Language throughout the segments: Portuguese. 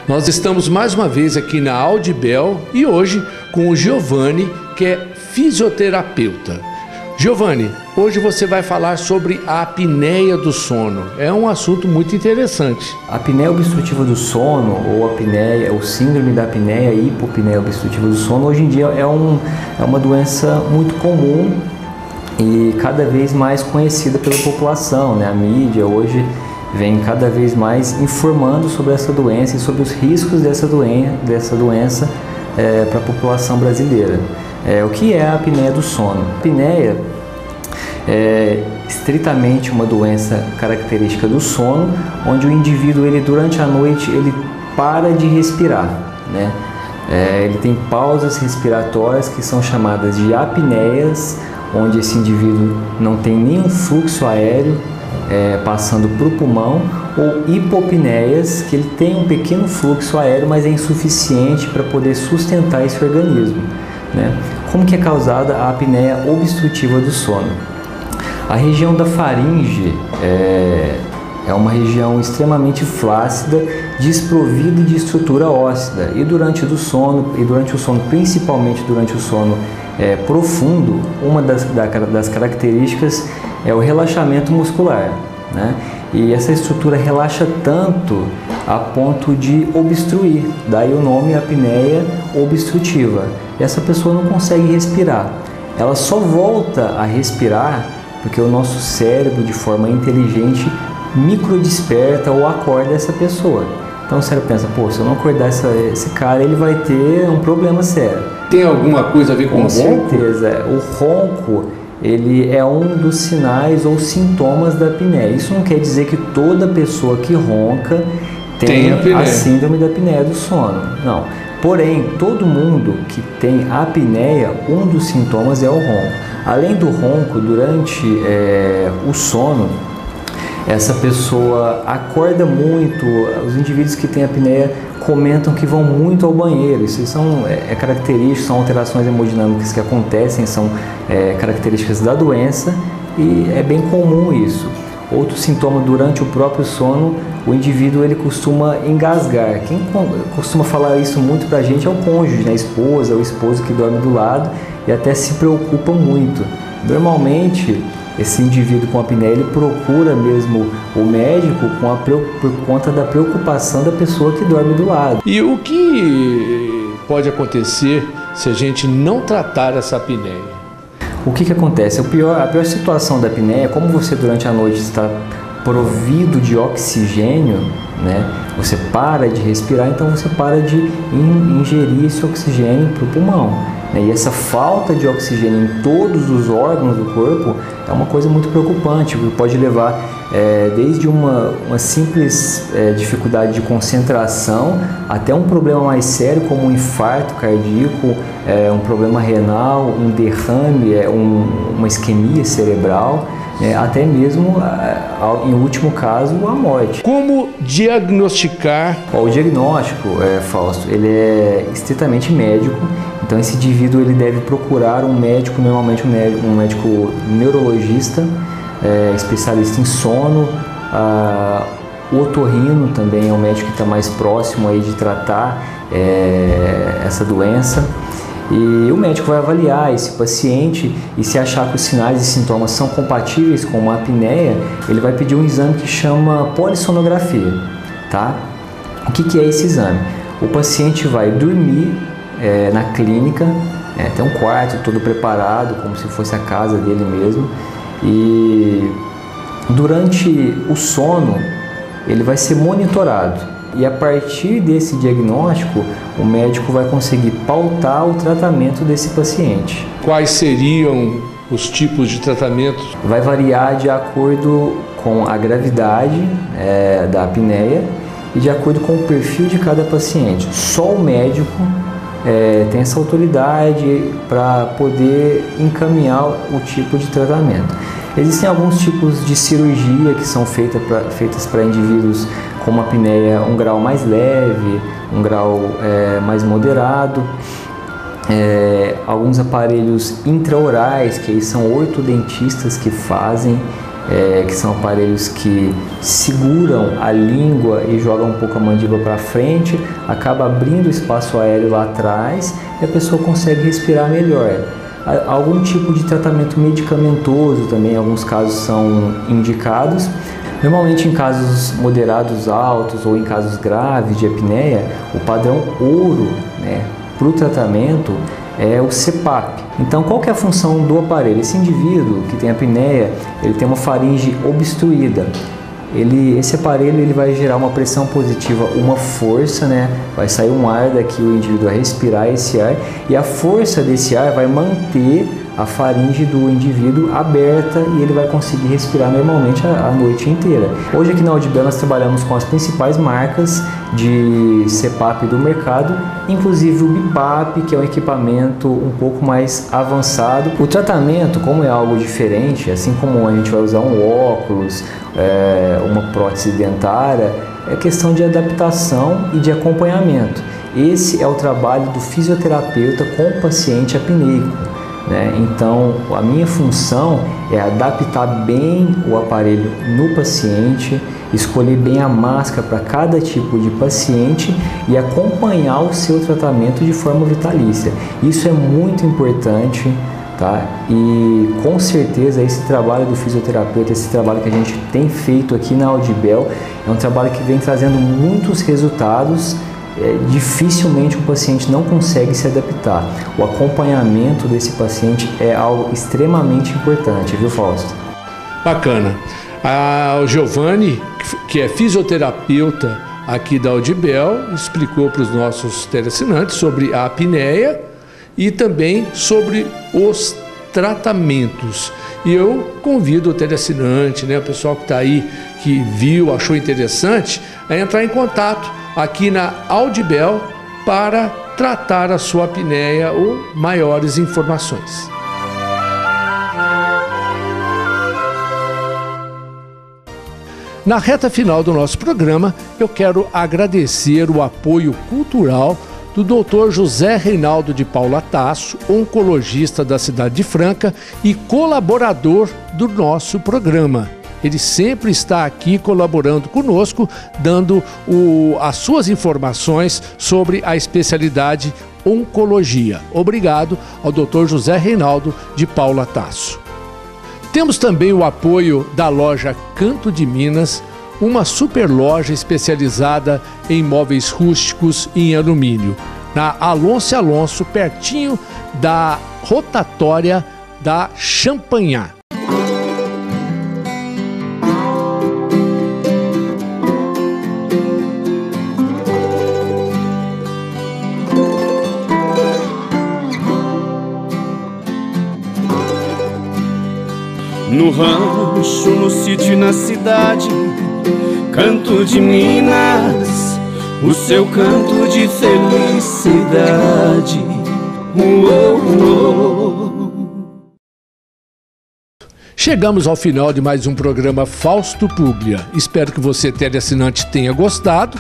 Nós estamos mais uma vez aqui na Audibel e hoje com o Giovanni, que é fisioterapeuta. Giovanni, hoje você vai falar sobre a apneia do sono. É um assunto muito interessante. A apneia obstrutiva do sono, ou apneia, ou síndrome da apneia, hipopneia obstrutiva do sono, hoje em dia é uma doença muito comum e cada vez mais conhecida pela população, né? A mídia hoje vem cada vez mais informando sobre essa doença e sobre os riscos dessa doença para a população brasileira. O que é a apneia do sono? A apneia é estritamente uma doença característica do sono, onde o indivíduo durante a noite ele para de respirar, né? Ele tem pausas respiratórias que são chamadas de apneias, onde esse indivíduo não tem nenhum fluxo aéreo passando para o pulmão, ou hipopneias, que ele tem um pequeno fluxo aéreo, mas é insuficiente para poder sustentar esse organismo, né? Como que é causada a apneia obstrutiva do sono? A região da faringe é uma região extremamente flácida, desprovida de estrutura óssea, e durante o sono, principalmente durante o sono profundo, uma das características é o relaxamento muscular, né? E essa estrutura relaxa tanto a ponto de obstruir, daí o nome apneia obstrutiva. E essa pessoa não consegue respirar. Ela só volta a respirar porque o nosso cérebro, de forma inteligente, microdesperta ou acorda essa pessoa. Então o cérebro pensa, pô, se eu não acordar esse cara, ele vai ter um problema sério. Tem alguma coisa a ver com o ronco? Com certeza. O ronco, ele é um dos sinais ou sintomas da apneia. Isso não quer dizer que toda pessoa que ronca tem a síndrome da apneia do sono. Não. Porém, todo mundo que tem apneia, um dos sintomas é o ronco. Além do ronco, durante o sono, essa pessoa acorda muito. Os indivíduos que têm apneia comentam que vão muito ao banheiro. Isso são características, são alterações hemodinâmicas que acontecem, são características da doença e é bem comum isso. Outro sintoma, durante o próprio sono, o indivíduo ele costuma engasgar. Quem costuma falar isso muito pra gente é o cônjuge, né? A esposa, o esposo que dorme do lado e até se preocupa muito. Normalmente, esse indivíduo com apneia, ele procura mesmo o médico por conta da preocupação da pessoa que dorme do lado. E o que pode acontecer se a gente não tratar essa apneia? O que acontece? A pior situação da apneia é como você durante a noite está provido de oxigênio, né? Você para de respirar, então você para de ingerir esse oxigênio para o pulmão, né? E essa falta de oxigênio em todos os órgãos do corpo é uma coisa muito preocupante, porque pode levar desde uma simples dificuldade de concentração até um problema mais sério como um infarto cardíaco, um problema renal, um derrame, uma isquemia cerebral, até mesmo, em último caso, a morte. Como diagnosticar? O diagnóstico, Fausto, ele é estritamente médico. Então esse indivíduo ele deve procurar um médico, normalmente um médico neurologista, especialista em sono. O otorrino também é um médico que está mais próximo aí de tratar essa doença. E o médico vai avaliar esse paciente e se achar que os sinais e sintomas são compatíveis com uma apneia, ele vai pedir um exame que chama polissonografia, tá? O que é esse exame? O paciente vai dormir na clínica, tem um quarto todo preparado, como se fosse a casa dele mesmo, e durante o sono ele vai ser monitorado. E a partir desse diagnóstico, o médico vai conseguir pautar o tratamento desse paciente. Quais seriam os tipos de tratamentos? Vai variar de acordo com a gravidade da apneia e de acordo com o perfil de cada paciente. Só o médico tem essa autoridade para poder encaminhar o tipo de tratamento. Existem alguns tipos de cirurgia que são feitas para indivíduos com uma apneia um grau mais leve, um grau mais moderado. Alguns aparelhos intraorais, que aí são ortodontistas que fazem, que são aparelhos que seguram a língua e jogam um pouco a mandíbula para frente, acaba abrindo espaço aéreo lá atrás e a pessoa consegue respirar melhor. Algum tipo de tratamento medicamentoso também, em alguns casos, são indicados. Normalmente em casos moderados altos ou em casos graves de apneia, o padrão ouro, para o tratamento é o CPAP. Então, qual que é a função do aparelho? Esse indivíduo que tem apneia, ele tem uma faringe obstruída. Esse aparelho ele vai gerar uma pressão positiva, uma força, vai sair um ar daqui, o indivíduo vai respirar esse ar e a força desse ar vai manter a faringe do indivíduo aberta e ele vai conseguir respirar normalmente a noite inteira. Hoje aqui na Audibel nós trabalhamos com as principais marcas de CPAP do mercado, inclusive o BiPAP, que é um equipamento um pouco mais avançado. O tratamento, como é algo diferente, assim como a gente vai usar um óculos, uma prótese dentária, é questão de adaptação e de acompanhamento. Esse é o trabalho do fisioterapeuta com o paciente apneico. Então, a minha função é adaptar bem o aparelho no paciente, escolher bem a máscara para cada tipo de paciente e acompanhar o seu tratamento de forma vitalícia. Isso é muito importante, tá? E com certeza esse trabalho do fisioterapeuta, esse trabalho que a gente tem feito aqui na Audibel, é um trabalho que vem trazendo muitos resultados. Dificilmente o paciente não consegue se adaptar. O acompanhamento desse paciente é algo extremamente importante, viu, Fausto? Bacana. O Giovanni, que é fisioterapeuta aqui da Audibel, explicou para os nossos teleassinantes sobre a apneia e também sobre os tratamentos. E eu convido o teleassinante, o pessoal que está aí, que viu, achou interessante, a entrar em contato aqui na Audibel para tratar a sua apneia ou maiores informações. Na reta final do nosso programa, eu quero agradecer o apoio cultural do Dr. José Reinaldo de Paula Tasso, oncologista da cidade de Franca e colaborador do nosso programa. Ele sempre está aqui colaborando conosco, dando as suas informações sobre a especialidade oncologia. Obrigado ao Dr. José Reinaldo de Paula Tasso. Temos também o apoio da loja Canto de Minas, uma super loja especializada em móveis rústicos e em alumínio, na Alonso Alonso, pertinho da rotatória da Champanhar. No rancho, no sítio e na cidade, Canto de Minas, o seu canto de felicidade. Chegamos ao final de mais um programa Fausto Puglia. Espero que você, teleassinante, tenha gostado.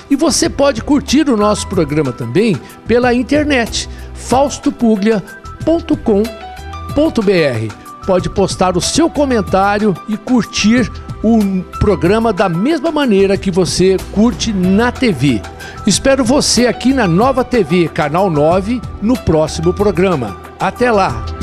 E você pode curtir o nosso programa também pela internet, faustopuglia.com.br. Pode postar o seu comentário e curtir o programa da mesma maneira que você curte na TV. Espero você aqui na Nova TV, Canal 9, no próximo programa. Até lá!